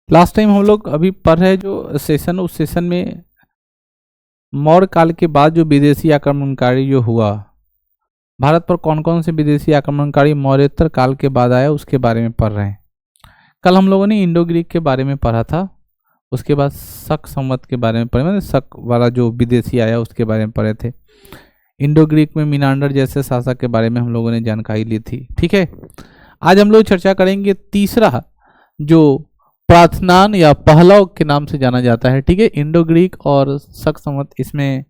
Last time हम लोग अभी पढ़ रहे जो सेशन, उस सेशन में मौर्य काल के बाद जो विदेशी आक्रमणकारी जो हुआ भारत पर, कौन कौन से विदेशी आक्रमणकारी मौर्योत्तर काल के बाद आया उसके बारे में पढ़ रहे हैं। कल हम लोगों ने इंडो ग्रीक के बारे में पढ़ा था, उसके बाद शक संवत के बारे में पढ़े, मतलब शक वाला जो विदेशी आया उसके बारे में पढ़े थे। इंडो ग्रीक में मिनांडर जैसे शासक के बारे में हम लोगों ने जानकारी ली थी। ठीक है, आज हम लोग चर्चा करेंगे तीसरा जो प्रार्थनान या पहलव के नाम से जाना जाता है। ठीक है, इंडो ग्रीक और शक संवत, इसमें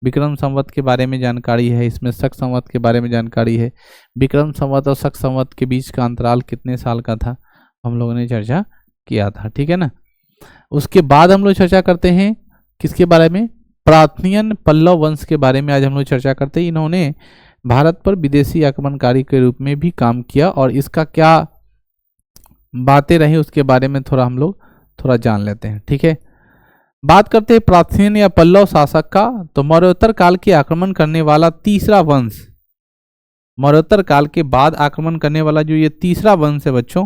विक्रम संवत के बारे में जानकारी है, इसमें शक संवत के बारे में जानकारी है। विक्रम संवत और शक संवत के बीच का अंतराल कितने साल का था हम लोगों ने चर्चा किया था। ठीक है ना, उसके बाद हम लोग चर्चा करते हैं किसके बारे में, प्रार्थनियन पल्लव वंश के बारे में आज हम लोग चर्चा करते हैं। इन्होंने भारत पर विदेशी आक्रमणकारी के रूप में भी काम किया और इसका क्या बातें रही उसके बारे में थोड़ा हम लोग थोड़ा जान लेते हैं। ठीक है, बात करते हैं प्रार्थनियन या पल्लव शासक का। तो मौर्योत्तर काल के आक्रमण करने वाला तीसरा वंश, मौर्योत्तर काल के बाद आक्रमण करने वाला जो ये तीसरा वंश है बच्चों,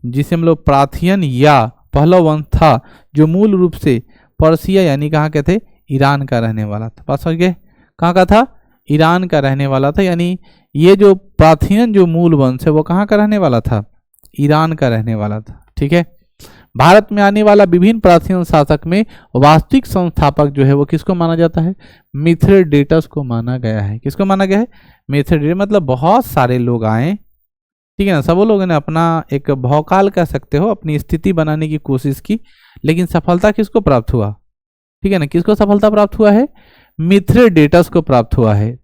जिसे हम लोग प्रार्थनियन या पहलव वंश था, जो मूल रूप से पर्सिया यानी कहाँ के थे, ईरान का रहने वाला था। बात समझ गए, कहाँ का था, ईरान का रहने वाला था। यानी ये जो प्रार्थनियन जो मूल वंश है वो कहाँ का रहने वाला था, ईरान का रहने वाला था। ठीक है, भारत में आने वाला विभिन्न प्राचीन शासक में वास्तविक संस्थापक जो है वो किसको माना जाता है, मिथ्रेडेटस को माना गया है। किसको माना गया है, मिथ्रेडेटस। मतलब बहुत सारे लोग आए, ठीक है ना, सब लोगों ने अपना एक भौकाल कह सकते हो, अपनी स्थिति बनाने की कोशिश की, लेकिन सफलता किसको प्राप्त हुआ, ठीक है ना, किसको सफलता प्राप्त हुआ है, मिथ्रेडेटस को प्राप्त हुआ है।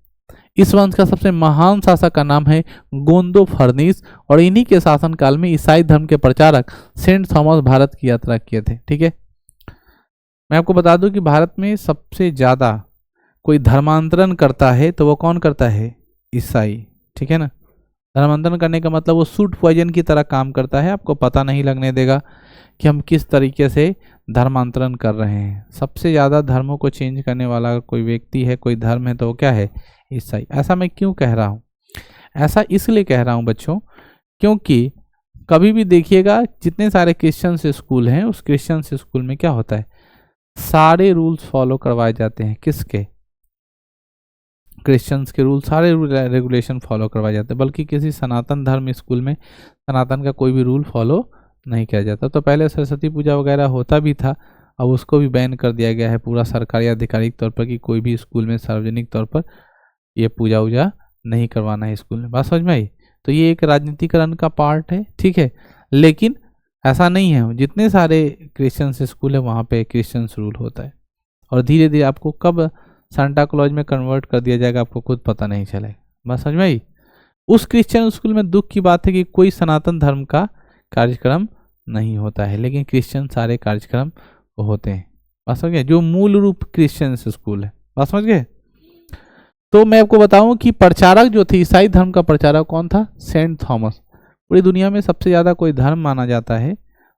इस वंश का सबसे महान शासक का नाम है गोंदोफर्निस और इन्हीं के शासनकाल में ईसाई धर्म के प्रचारक सेंट थॉमस भारत की यात्रा किए थे। ठीक है, मैं आपको बता दूं कि भारत में सबसे ज्यादा कोई धर्मांतरण करता है तो वो कौन करता है, ईसाई। ठीक है ना, धर्मांतरण करने का मतलब वो सूट पॉइजन की तरह काम करता है, आपको पता नहीं लगने देगा कि हम किस तरीके से धर्मांतरण कर रहे हैं। सबसे ज़्यादा धर्मों को चेंज करने वाला कोई व्यक्ति है, कोई धर्म है, तो वो क्या है, ईसाई। ऐसा मैं क्यों कह रहा हूँ, ऐसा इसलिए कह रहा हूँ बच्चों, क्योंकि कभी भी देखिएगा जितने सारे क्रिश्चियंस स्कूल हैं, उस क्रिश्चियंस स्कूल में क्या होता है, सारे रूल्स फॉलो करवाए जाते हैं। किसके, क्रिश्चियंस के रूल, सारे रूल रेगुलेशन फॉलो करवाए जाते हैं। बल्कि किसी सनातन धर्म स्कूल में सनातन का कोई भी रूल फॉलो नहीं किया जाता। तो पहले सरस्वती पूजा वगैरह होता भी था, अब उसको भी बैन कर दिया गया है पूरा सरकारी आधिकारिक तौर पर कि कोई भी स्कूल में सार्वजनिक तौर पर ये पूजा वूजा नहीं करवाना है स्कूल में। बात समझ में आई। तो ये एक राजनीतिकरण का पार्ट है। ठीक है, लेकिन ऐसा नहीं है, जितने सारे क्रिश्चियंस स्कूल है वहाँ पे क्रिश्चियंस रूल होता है। और धीरे धीरे आपको कब सांता क्लॉज में कन्वर्ट कर दिया जाएगा आपको खुद पता नहीं चलेगा। बात समझ में आई। उस क्रिश्चियन स्कूल में दुख की बात है कि कोई सनातन धर्म का कार्यक्रम नहीं होता है, लेकिन क्रिश्चियन सारे कार्यक्रम होते हैं। बात समझ गए, जो मूल रूप क्रिश्चियन स्कूल है। बात समझ गए। तो मैं आपको बताऊं कि प्रचारक जो थे, ईसाई धर्म का प्रचारक कौन था, सेंट थॉमस। पूरी दुनिया में सबसे ज़्यादा कोई धर्म माना जाता है,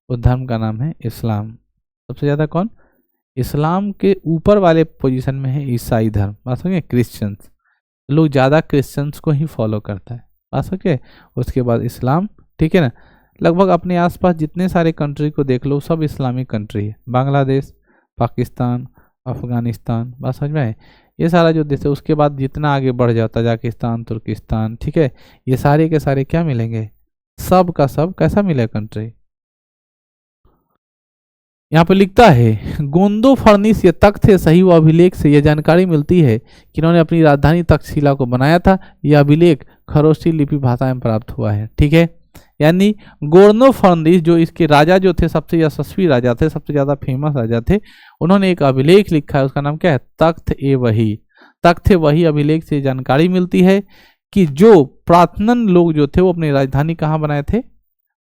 उस धर्म का नाम है इस्लाम। सबसे ज़्यादा कौन, इस्लाम के ऊपर वाले पोजीशन में है ईसाई धर्म। बात समझे, क्रिश्चियंस, लोग ज़्यादा क्रिश्चियंस को ही फॉलो करता है। बात समझे, उसके बाद इस्लाम। ठीक है ना, लगभग अपने आसपास जितने सारे कंट्री को देख लो सब इस्लामिक कंट्री है, बांग्लादेश, पाकिस्तान, अफगानिस्तान। बात समझ में आए, ये सारा जो देश है। उसके बाद जितना आगे बढ़ जाता, तजाकिस्तान, तुर्किस्तान, ठीक है, ये सारे के सारे क्या मिलेंगे, सब का सब कैसा मिले कंट्री। यहाँ पे लिखता है गोंदोफर्निस, ये तख्त है। सही व अभिलेख से यह जानकारी मिलती है कि इन्होंने अपनी राजधानी तक्षशिला को बनाया था। यह अभिलेख खरोष्ठी लिपि भाषा में प्राप्त हुआ है। ठीक है, यानी गोर्नोफर्निस जो इसके राजा जो थे, सबसे यशस्वी राजा थे, सबसे ज्यादा फेमस राजा थे, उन्होंने एक अभिलेख लिखा है, उसका नाम क्या है, तख्त ए वही। तख्त ए वही अभिलेख से जानकारी मिलती है कि जो प्रार्थनन लोग जो थे वो अपनी राजधानी कहाँ बनाए थे,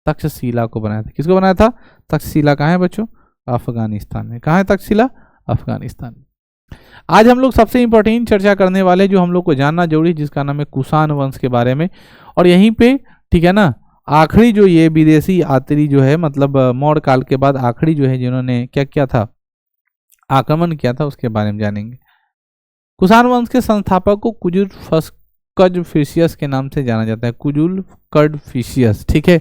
तक्षशिला को बनाया था। किसको बनाया था, तक्षशिला कहाँ है बच्चों, अफगानिस्तान में। कहाँ है तक्षशिला, अफगानिस्तान में। आज हम लोग सबसे इंपॉर्टेंट चर्चा करने वाले जो हम लोग को जानना जरूरी, जिसका नाम है कुषाण वंश के बारे में। और यहीं पे ठीक है ना, आखिरी जो ये विदेशी यात्री जो है, मतलब मौर्य काल के बाद आखिरी जो है जिन्होंने क्या किया था, आक्रमण किया था, उसके बारे में जानेंगे। कुषाण वंश के संस्थापक को कुजुल कडफिशियस के नाम से जाना जाता है, कुजुल कडफिशियस। ठीक है,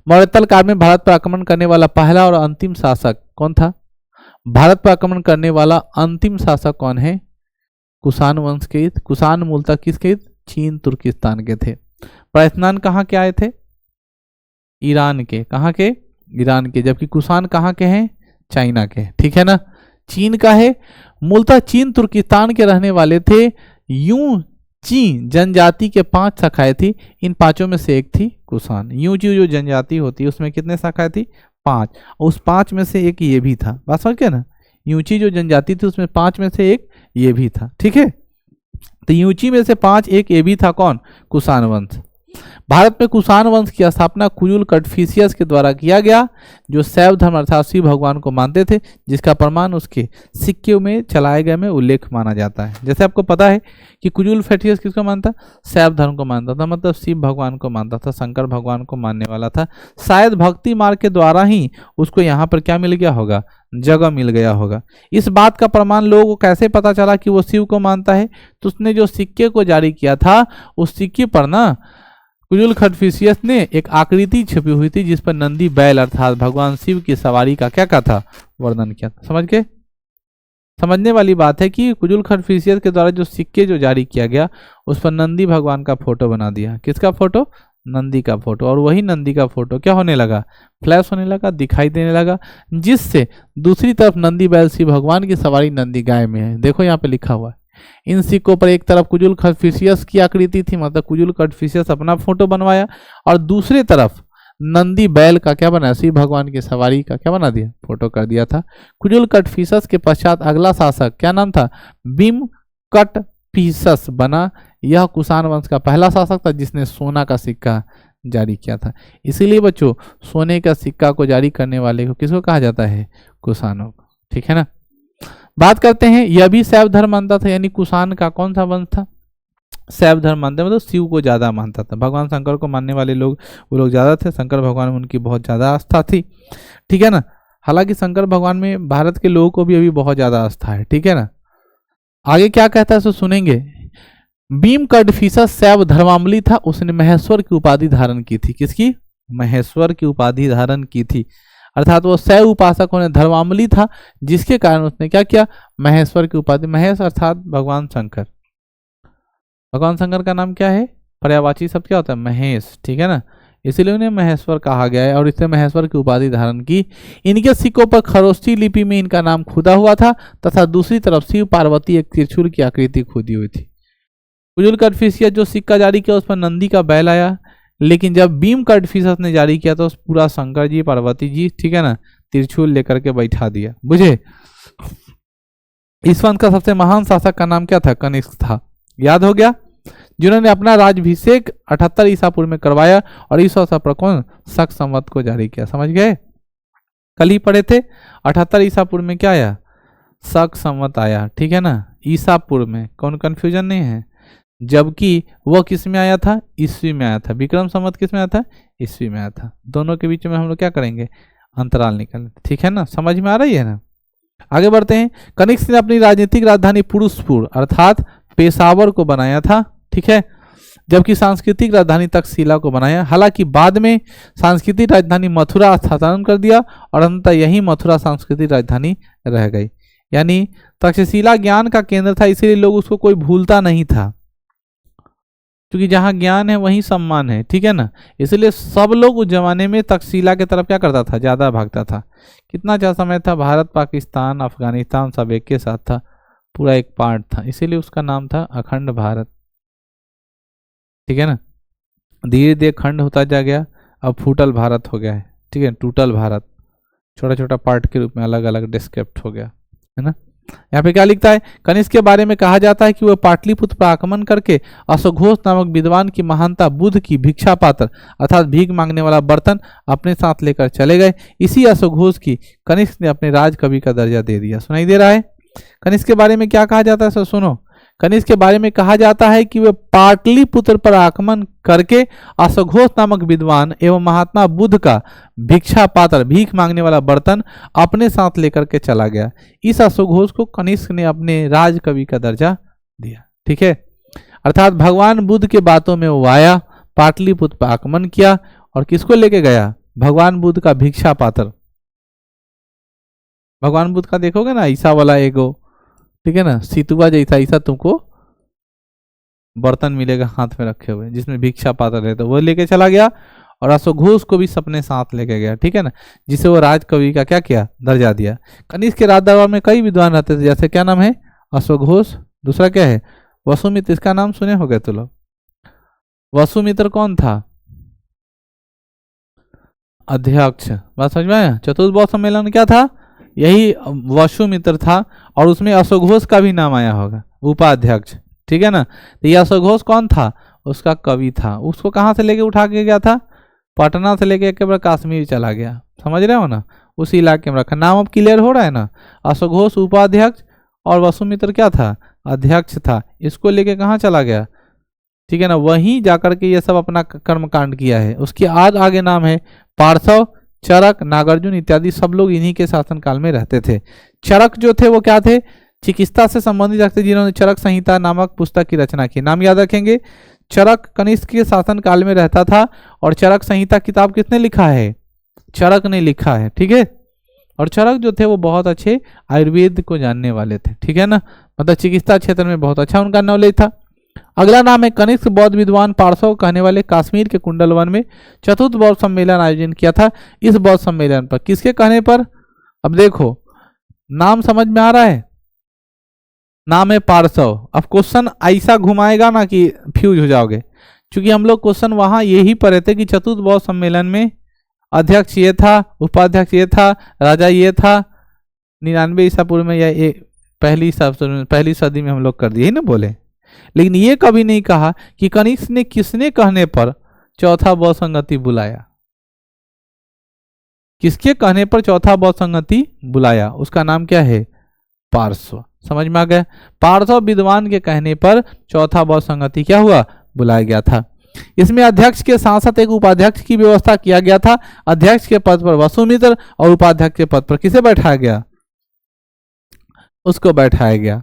मौर्यत्तल काल में भारत पर आक्रमण करने वाला पहला और अंतिम शासक कौन था? भारत पर आक्रमण करने वाला अंतिम शासक कौन है? कुषाण वंश के। कुषाण मूलतः किसके? चीन तुर्किस्तान के थे। प्रस्थान कहाँ के आए थे? ईरान के। कहाँ के? ईरान के। जबकि कुषाण कहाँ के हैं? चाइना के। ठीक है ना, चीन का है। मूलतः चीन तुर्किस्तान के रहने वाले थे। यूं ची जनजाति के 5 शाखाएं थी, इन 5 में से एक थी कुषाण। यूंची जो जनजाति होती है उसमें कितने शाखाएं थी? 5। उस 5 में से एक ये भी था। बात समझ गए ना, यूंची जो जनजाति थी उसमें 5 में से एक ये भी था। ठीक है, तो यूंची में से 5 एक ये भी था। कौन? कुषाण वंश। भारत में कुषाण वंश की स्थापना कुजुल कटफिशियस के द्वारा किया गया, जो शैव धर्म अर्थात शिव भगवान को मानते थे, जिसका प्रमाण उसके सिक्के में चलाए गए में उल्लेख माना जाता है। जैसे आपको पता है कि कुजुल फेटियस किसको मानता? शैव धर्म को मानता था, मतलब शिव भगवान को मानता था, शंकर भगवान को मानने वाला था। शायद भक्ति मार्ग के द्वारा ही उसको यहाँ पर क्या मिल गया होगा? जगह मिल गया होगा। इस बात का प्रमाण लोगों को कैसे पता चला कि वो शिव को मानता है? तो उसने जो सिक्के को जारी किया था, उस सिक्के पर ना कुजुल कटफिशियस ने एक आकृति छपी हुई थी, जिस पर नंदी बैल अर्थात भगवान शिव की सवारी का क्या था? वर्णन किया था। समझ गए? समझने वाली बात है कि कुजुल कटफिशियस के द्वारा जो सिक्के जो जारी किया गया, उस पर नंदी भगवान का फोटो बना दिया। किसका फोटो? नंदी का फोटो। और वही नंदी का फोटो क्या होने लगा? फ्लैश होने लगा, दिखाई देने लगा, जिससे दूसरी तरफ नंदी बैल शिव भगवान की सवारी नंदी गाय में है। देखो यहाँ पे लिखा हुआ है। इन सिक्कों पर एक तरफ कुजुल कटफिशियस की आकृति थी, मतलब कुजुल कटफिशियस अपना फोटो बनवाया, और दूसरी तरफ नंदी बैल का क्या बनाया? शिव भगवान की सवारी का क्या बना दिया? फोटो कर दिया था। कुजुल कटफिशियस के पश्चात अगला शासक क्या नाम था? भीम कटफिशियस बना। यह कुषाण वंश का पहला शासक था जिसने सोना का सिक्का जारी किया था। इसीलिए बच्चों, सोने का सिक्का को जारी करने वाले को किसको कहा जाता है? कुषाणों को। ठीक है ना। बात करते हैं, यह भी शैव धर्म मानता था, यानी कुषाण का कौन सा वंश था? शैव धर्म मानते, मतलब शिव को ज्यादा मानता था। भगवान शंकर को मानने वाले लोग वो लोग ज्यादा थे। शंकर भगवान में उनकी बहुत ज्यादा आस्था थी। ठीक है ना। हालांकि शंकर भगवान में भारत के लोगों को भी अभी बहुत ज्यादा आस्था है। ठीक है ना। आगे क्या कहता है सो सुनेंगे। भीम कटफिशियस शैव धर्मावलंबी था। उसने महेश्वर की उपाधि धारण की थी। किसकी? महेश्वर की उपाधि धारण की थी, अर्थात वो शैव उपासक होने धर्मावलंबी था, जिसके कारण उसने क्या किया? महेश्वर की उपाधि। महेश अर्थात भगवान शंकर। भगवान शंकर का नाम क्या है? पर्यायवाची शब्द क्या होता है? महेश। ठीक है ना, इसीलिए उन्हें महेश्वर कहा गया है और इससे महेश्वर की उपाधि धारण की। इनके सिक्कों पर खरोष्ठी लिपि में इनका नाम खुदा हुआ था, तथा दूसरी तरफ शिव पार्वती एक त्रिशूल की आकृति खुदी हुई थी। कुजुल कटफिशियस जो सिक्का जारी किया उस पर नंदी का बैल आया, लेकिन जब भीम कटफिशियस ने जारी किया तो पूरा शंकर जी, पार्वती जी, ठीक है ना, त्रिशूल लेकर के बैठा दिया। बुझे? इस वंश का सबसे महान शासक का नाम क्या था? कनिष्क था। याद हो गया? जिन्होंने अपना राज्याभिषेक 78 ईसा पूर्व में करवाया और इस अवसर पर कौन? शक संवत को जारी किया। समझ गए? कल ही पढ़े थे 78 ईसा पूर्व में क्या आया? शक संवत आया। ठीक है ना, ईसा पूर्व में, कौन कंफ्यूजन नहीं है। जबकि वह किस में आया था? ईस्वी में आया था। विक्रम संवत किस में आया था? ईस्वी में आया था। दोनों के बीच में हम लोग क्या करेंगे? अंतराल निकालेंगे। ठीक है ना, समझ में आ रही है ना। आगे बढ़ते हैं। कनिष्क ने अपनी राजनीतिक राजधानी पुरुषपुर अर्थात पेशावर को बनाया था। ठीक है, जबकि सांस्कृतिक राजधानी तक्षशिला को बनाया। हालांकि बाद में सांस्कृतिक राजधानी मथुरा स्थानांतरण कर दिया और अंततः यही मथुरा सांस्कृतिक राजधानी रह गई। यानी तक्षशिला ज्ञान का केंद्र था, इसीलिए लोग उसको कोई भूलता नहीं था, क्योंकि जहां ज्ञान है वहीं सम्मान है। ठीक है ना, इसलिए सब लोग उस जमाने में तक्षशिला की तरफ क्या करता था? ज्यादा भागता था। कितना अच्छा समय था, भारत पाकिस्तान अफगानिस्तान सब एक के साथ था, पूरा एक पार्ट था, इसीलिए उसका नाम था अखंड भारत। ठीक है ना, धीरे धीरे खंड होता जा गया, अब फूटल भारत हो गया है। ठीक है, टूटल भारत छोटा छोटा पार्ट के रूप में अलग अलग डिस्क्रिप्ट हो गया है ना। यहाँ पे क्या लिखता है? कनिष्क के बारे में कहा जाता है कि वह पाटलिपुत्र पर आक्रमण करके अश्वघोष नामक विद्वान की महानता बुद्ध की भिक्षा पात्र अर्थात भीख मांगने वाला बर्तन अपने साथ लेकर चले गए। इसी अश्वघोष की कनिष्क ने अपने राज कवि का दर्जा दे दिया। सुनाई दे रहा है? कनिष्क के बारे में क्या कहा जाता है? सर सुनो, कनिष्क के बारे में कहा जाता है कि वह पाटलिपुत्र पर आक्रमण करके अश्वघोष नामक विद्वान एवं महात्मा बुद्ध का भिक्षा पात्र भीख मांगने वाला बर्तन अपने साथ लेकर के चला गया। इस अश्वघोष को कनिष्क ने अपने राज कवि का दर्जा दिया। ठीक है, अर्थात भगवान बुद्ध के बातों में वो आया, पाटलिपुत्र पर आक्रमण किया और किसको लेके गया? भगवान बुद्ध का भिक्षा पात्र, भगवान बुद्ध का देखोगे ना ऐसा वाला एगो, ठीक है ना, सितुआ जैसा ऐसा तुमको बर्तन मिलेगा हाथ में रखे हुए जिसमें भिक्षा पात्र रहता है, वो लेके चला गया और अश्वघोष को भी सपने साथ लेके गया, ठीक है ना, जिसे वो राज कवि का क्या किया, दर्जा दिया। कनिष्क के राज दरबार में कई विद्वान रहते थे, जैसे क्या नाम है, अश्वघोष, दूसरा क्या है, वसुमित्र, इसका नाम सुने होगे तो लोग। वसुमित्र कौन था, अध्यक्ष, बात समझ में आया। चतुर्थ बौद्ध सम्मेलन क्या था, यही वसुमित्र था, और उसमें अश्वघोष का भी नाम आया होगा, उपाध्यक्ष, ठीक है ना। तो यह अश्वघोष कौन था, उसका कवि था। उसको कहाँ से लेके उठा के गया था, पटना से लेके एक बार कश्मीर चला गया, समझ रहे हो ना, उसी इलाके में रखा। नाम अब क्लियर हो रहा है ना, अश्वघोष उपाध्यक्ष और वसुमित्र क्या था, अध्यक्ष था। इसको लेके कहाँ चला गया, ठीक है ना, वहीं जाकर के ये सब अपना कर्मकांड किया है। उसके आज आगे नाम है पार्थिव, चरक, नागार्जुन इत्यादि सब लोग इन्हीं के शासनकाल में रहते थे। चरक जो थे वो क्या थे, चिकित्सा से संबंधित रखते, जिन्होंने चरक संहिता नामक पुस्तक की रचना की। नाम याद रखेंगे, चरक कनिष्क के शासन काल में रहता था, और चरक संहिता किताब किसने लिखा है, चरक ने लिखा है, ठीक है। और चरक जो थे वो बहुत अच्छे आयुर्वेद को जानने वाले थे, ठीक है ना, मतलब चिकित्सा क्षेत्र में बहुत अच्छा उनका नॉलेज था। अगला नाम है कनिष्क बौद्ध विद्वान पार्श्व कहने वाले, काश्मीर के कुंडलवन में चतुर्थ बौद्ध सम्मेलन आयोजन किया था। इस बौद्ध सम्मेलन पर किसके कहने पर, अब देखो नाम समझ में आ रहा है, नाम है पार्श्व। अब क्वेश्चन ऐसा घुमाएगा ना कि फ्यूज हो जाओगे, क्योंकि हम लोग क्वेश्चन वहां यही पढ़े थे कि चतुर्थ बौद्ध सम्मेलन में अध्यक्ष ये था, उपाध्यक्ष ये था, राजा ये था। 99 ईसा पूर्व में या पहली सदी में हम लोग कर दिए ना बोले, लेकिन ये कभी नहीं कहा कि कनिष्क ने किसने कहने पर चौथा बौद्ध संगति बुलाया, किसके कहने पर चौथा बौद्ध संगति बुलाया, उसका नाम क्या है, पार्श्व। समझ में आ गया, पार्श्व विद्वान के कहने पर चौथा बौद्ध संगति क्या हुआ, बुलाया गया था। इसमें अध्यक्ष के साथ साथ एक उपाध्यक्ष की व्यवस्था किया गया था। अध्यक्ष के पद पर वसुमित्र और उपाध्यक्ष के पद पर किसे बैठाया गया, उसको बैठाया गया,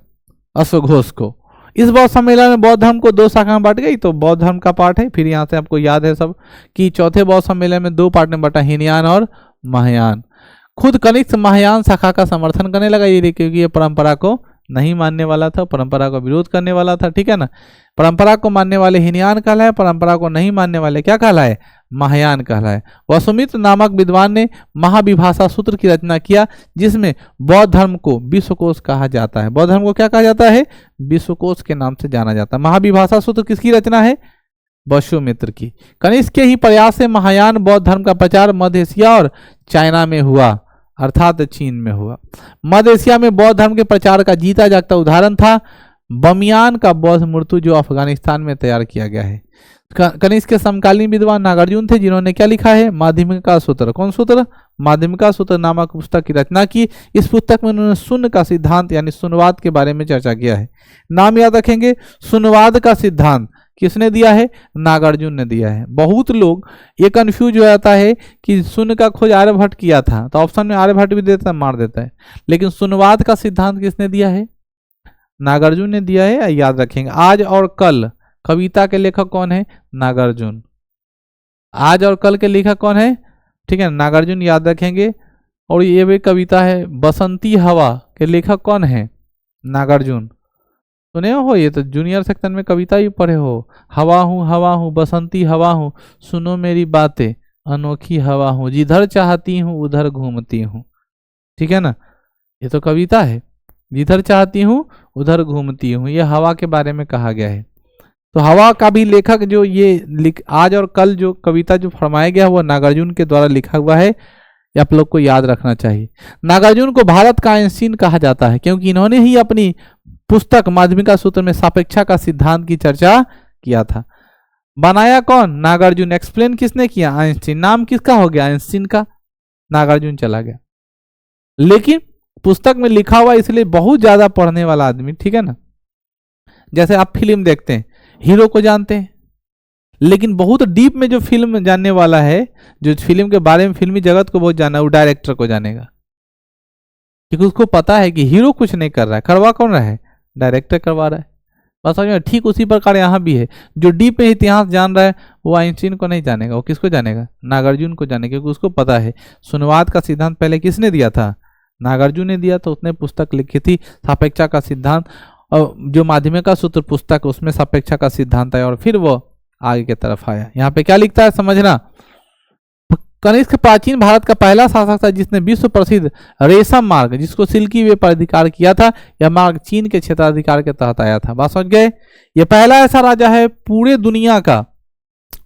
अश्वघोष को। इस बौद्ध सम्मेलन में बौद्ध धर्म को दो शाखा में बांट गई, तो बौद्ध धर्म का पार्ट है। फिर यहाँ से आपको याद है सब कि चौथे बौद्ध सम्मेलन में दो पार्ट में बटा, हीनयान और महायान। खुद कनिष्क महायान शाखा का समर्थन करने लगा, ये क्योंकि ये परंपरा को नहीं मानने वाला था, परंपरा का विरोध करने वाला था, ठीक है ना। परंपरा को मानने वाले हीनयान कहलाए, परंपरा को नहीं मानने वाले क्या कहलाए, महायान कहलाए। वसुमित्र नामक विद्वान ने महाविभाषा सूत्र की रचना किया, जिसमें बौद्ध धर्म को विश्वकोश कहा जाता है। बौद्ध धर्म को क्या कहा जाता है, विश्वकोश के नाम से जाना जाता है। महाविभाषा सूत्र किसकी रचना है, वसुमित्र की। कनिष्क के ही प्रयास से महायान बौद्ध धर्म का प्रचार मध्य एशिया और चाइना में हुआ, अर्थात चीन में हुआ। मध्य एशिया में बौद्ध धर्म के प्रचार का जीता जागता उदाहरण था बमियान का बौद्ध मूर्ति, जो अफगानिस्तान में तैयार किया गया है। कनिष्क के समकालीन विद्वान नागार्जुन थे, जिन्होंने क्या लिखा है, माध्यमिका सूत्र। कौन सूत्र, माध्यमिका सूत्र नामक पुस्तक की रचना की। इस पुस्तक में उन्होंने शून्य का सिद्धांत यानी शून्यवाद के बारे में चर्चा किया है। नाम याद रखेंगे, शून्यवाद का सिद्धांत किसने दिया है, नागार्जुन ने दिया है। बहुत लोग ये कंफ्यूज हो जाता है कि शून्य का खोज आर्यभट्ट किया था, तो ऑप्शन में आर्यभट्ट भी देता है, मार देता है, लेकिन शून्यवाद का सिद्धांत किसने दिया है, नागार्जुन ने दिया है। याद रखेंगे। आज और कल कविता के लेखक कौन है, नागार्जुन। आज और कल के लेखक कौन है, ठीक है, नागार्जुन, याद रखेंगे। और ये भी कविता है बसंती हवा के लेखक कौन है, नागार्जुन। सुने हो, ये तो जूनियर सेक्शन में कविता ही पढ़े हो। हवा हूँ बसंती हवा हूँ, सुनो मेरी बातें अनोखी हवा हूँ, जिधर चाहती हूँ उधर घूमती हूँ, ठीक है ना। ये तो कविता है, जिधर चाहती हूँ उधर घूमती हूँ, ये हवा के बारे में कहा गया है। तो हवा का भी लेखक जो ये आज और कल जो कविता जो फरमाया गया वो नागार्जुन के द्वारा लिखा हुआ है, ये आप लोग को याद रखना चाहिए। नागार्जुन को भारत का आइंस्टीन कहा जाता है, क्योंकि इन्होंने ही अपनी पुस्तक माध्यमिका सूत्र में सापेक्षा का सिद्धांत की चर्चा किया था। बनाया कौन, नागार्जुन। एक्सप्लेन किसने किया, आइंस्टीन। नाम किसका हो गया, आइंस्टीन का, नागार्जुन चला गया। लेकिन पुस्तक में लिखा हुआ इसलिए बहुत ज्यादा पढ़ने वाला आदमी, ठीक है ना। जैसे आप फिल्म देखते हैं, हीरो को जानते हैं, लेकिन बहुत डीप में जो फिल्म जानने वाला है, जो फिल्म के बारे में, फिल्मी जगत को बहुत जाना है, वो डायरेक्टर को जानेगा, क्योंकि उसको पता है कि हीरो कुछ नहीं कर रहा है, करवा कौन रहा है, डायरेक्टर करवा रहा है। बस समझ में, ठीक उसी प्रकार यहाँ भी है। जो डीप में इतिहास जान रहा है वो आइंस्टीन को नहीं जानेगा, वो किसको जानेगा? नागार्जुन को जानेगा, क्योंकि उसको पता है शून्यवाद का सिद्धांत पहले किसने दिया था? नागार्जुन ने दिया। तो उसने पुस्तक लिखी थी सापेक्षा का सिद्धांत, और जो माध्यमिक का सूत्र पुस्तक उसमें सापेक्षा का सिद्धांत है, और फिर वो आगे की तरफ आया। यहाँ पे क्या लिखता है समझना, कनिष्क प्राचीन भारत का पहला शासक था जिसने विश्व प्रसिद्ध रेशम मार्ग, जिसको सिल्की वे पर अधिकार किया था, यह मार्ग चीन के क्षेत्राधिकार के तहत आया था। बात समझ गए? यह पहला ऐसा राजा है पूरे दुनिया का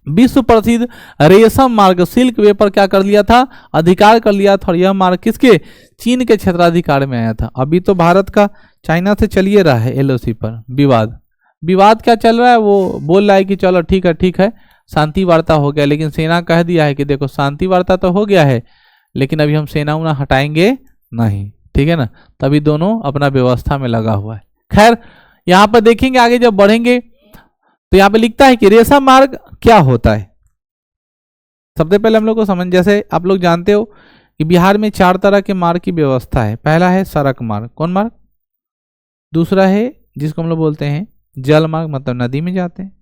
विश्व प्रसिद्ध रेशम मार्ग सिल्क वे पर क्या कर लिया था? अधिकार कर लिया था। और यह मार्ग किसके? चीन के क्षेत्राधिकार में आया था। अभी तो भारत का चाइना से चलिए रहा है एलओसी पर विवाद क्या चल रहा है? वो बोल रहा है कि चलो ठीक है शांति वार्ता हो गया, लेकिन सेना कह दिया है कि देखो शांति वार्ता तो हो गया है, लेकिन अभी हम सेना उना हटाएंगे नहीं, ठीक है ना। तभी दोनों अपना व्यवस्था में लगा हुआ है। खैर यहाँ पर देखेंगे आगे जब बढ़ेंगे तो यहाँ पे लिखता है कि रेशम मार्ग क्या होता है। सबसे पहले हम लोग को समझ, जैसे आप लोग जानते हो कि बिहार में 4 तरह के मार्ग की व्यवस्था है। पहला है सड़क मार्ग, कौन मार्ग? दूसरा है जिसको हम लोग बोलते हैं जल मार्ग, मतलब नदी में जाते हैं।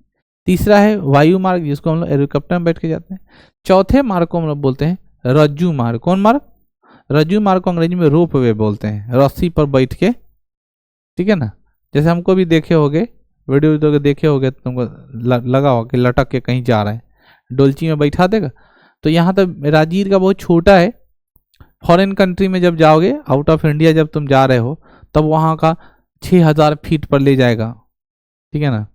तीसरा है वायु मार्ग, जिसको हम लोग हेलीकॉप्टर में बैठ के जाते हैं। चौथे मार्ग को हम लोग बोलते हैं रज्जू मार्ग, कौन मार्ग? रज्जू मार्ग को अंग्रेजी में रोप वे बोलते हैं, रस्सी पर बैठ के, ठीक है ना। जैसे हमको भी देखे होगे वीडियो देखे होगे, तुमको लगा होगा कि लटक के कहीं जा रहे हैं, डोलची में बैठा देगा। तो यहाँ तो राजगीर का बहुत छोटा है। फॉरेन कंट्री में जब जाओगे, आउट ऑफ इंडिया जब तुम जा रहे हो, तब वहाँ का 6000 फीट पर ले जाएगा, ठीक है ना।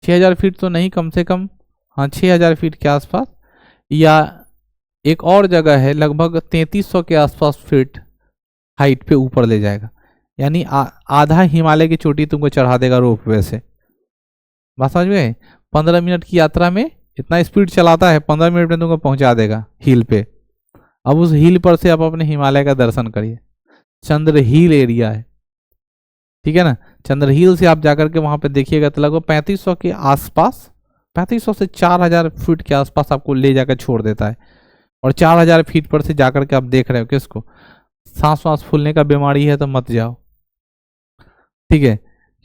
6000 फीट तो नहीं, कम से कम हाँ 6000 फीट के आसपास, या एक और जगह है लगभग 3300 के आसपास फीट हाइट पे ऊपर ले जाएगा। यानी आधा हिमालय की चोटी तुमको चढ़ा देगा रोप वे से। बात समझ में? 15 मिनट की यात्रा में इतना स्पीड चलाता है, 15 मिनट में तुमको पहुंचा देगा हिल पे। अब उस हिल पर से आप अपने हिमालय का दर्शन करिए। चंद्र हिल एरिया है, ठीक है ना। चंद्र हिल से आप जाकर के वहां पे देखिएगा तो लगभग 3500 के आसपास, 3500 से 4000 फीट के आसपास आपको ले जाकर छोड़ देता है। और 4000 फीट पर से जाकर के आप देख रहे हो किसको? सांस वास फूलने का बीमारी है तो मत जाओ, ठीक है,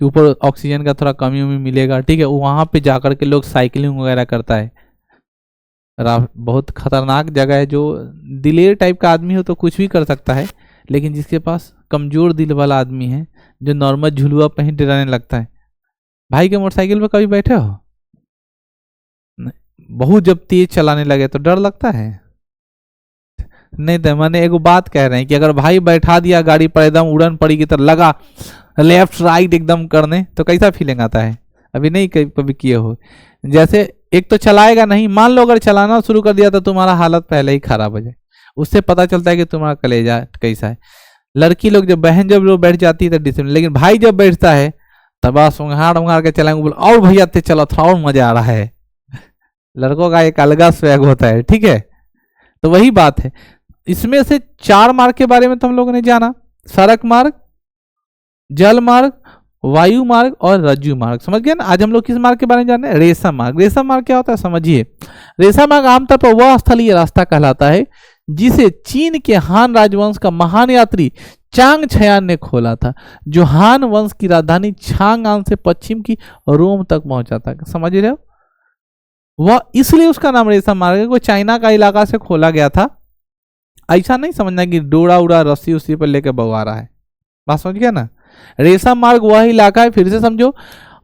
कि ऊपर ऑक्सीजन का थोड़ा कमी उमी मिलेगा, ठीक है। वहां पे जाकर के लोग साइकिलिंग वगैरह करता है। बहुत खतरनाक जगह है। जो दिलेर टाइप का आदमी हो तो कुछ भी कर सकता है, लेकिन जिसके पास कमजोर दिल वाला आदमी है, जो नॉर्मल झुलुआ पहन डराने लगता है। भाई के मोटरसाइकिल पर कभी बैठे हो? बहुत जब तेज चलाने लगे तो डर लगता है। नहीं तो मैंने एक बात कह रहे हैं कि अगर भाई बैठा दिया गाड़ी पर, एकदम उड़न पड़ी की तरह लगा लेफ्ट राइट एकदम करने, तो कैसा फीलिंग आता है? अभी नहीं कभी किए हो। जैसे एक तो चलाएगा नहीं, मान लो अगर चलाना शुरू कर दिया तो तुम्हारा हालत पहले ही खराब हो जाए। उससे पता चलता है कि तुम्हारा कलेजा कैसा है। लड़की लोग जब बहन जब लोग बैठ जाती है तो डिसिप्लिन, लेकिन भाई जब बैठता है तब बस उंगाड़ के चलाएंगे, बोल और भैया ते चलो थोड़ा और मजा आ रहा है। लड़कों का एक अलग स्वैग होता है, ठीक है। तो वही बात है। इसमें से 4 मार्ग के बारे में तो हम लोगों ने जाना, सड़क मार्ग, जल मार्ग, वायु मार्ग और रज्जू मार्ग। समझ गए ना? आज हम लोग किस मार्ग के बारे में जाने? रेशम मार्ग। रेशम मार्ग क्या होता है समझिए। रेशम मार्ग आमतौर पर वह स्थलीय रास्ता कहलाता है जिसे चीन के हान राजवंश का महान यात्री चांग छयान ने खोला था, जो हान वंश की राजधानी छांगआन से पश्चिम की रोम तक पहुंचा था। समझ रहे हो? वह इसलिए उसका नाम रेशम मार्ग है, वो चाइना का इलाका से खोला गया था। ऐसा नहीं समझना कि डोरा उड़ा रस्सी उसी पर लेकर बवा रहा है। बात समझ गया ना? रेशम मार्ग वह इलाका है, फिर से समझो,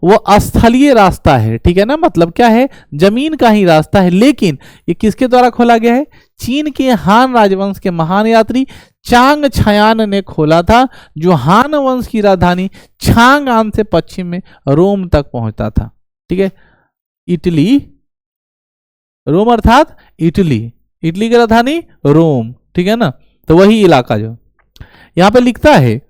वो स्थलीय रास्ता है, ठीक है ना। मतलब क्या है? जमीन का ही रास्ता है, लेकिन ये किसके द्वारा खोला गया है? चीन के हान राजवंश के महान यात्री चांग छयान ने खोला था, जो हान वंश की राजधानी छांगआन से पश्चिम में रोम तक पहुंचता था, ठीक है। इटली, रोम अर्थात इटली, इटली की राजधानी रोम, ठीक है ना। तो वही इलाका जो यहाँ पे लिखता है,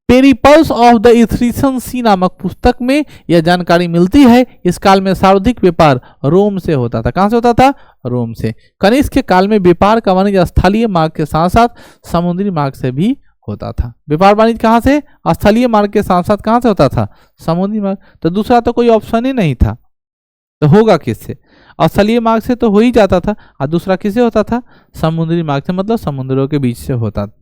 पेरिपल्स ऑफ द इथ्रियन सी नामक पुस्तक में यह जानकारी मिलती है। इस काल में सर्वाधिक व्यापार रोम से होता था। कहां से होता था? रोम से। कनिष्क के काल में व्यापार का वाणिज्य स्थलीय मार्ग के साथ साथ समुद्री मार्ग से भी होता था। व्यापार वाणिज्य कहां से? स्थलीय मार्ग के साथ साथ कहां से होता था? समुद्री मार्ग। तो दूसरा तो कोई ऑप्शन ही नहीं था, तो होगा किससे? स्थलीय मार्ग से तो हो ही जाता था, और दूसरा किससे होता था? समुद्री मार्ग से, मतलब समुद्रों के बीच से होता था।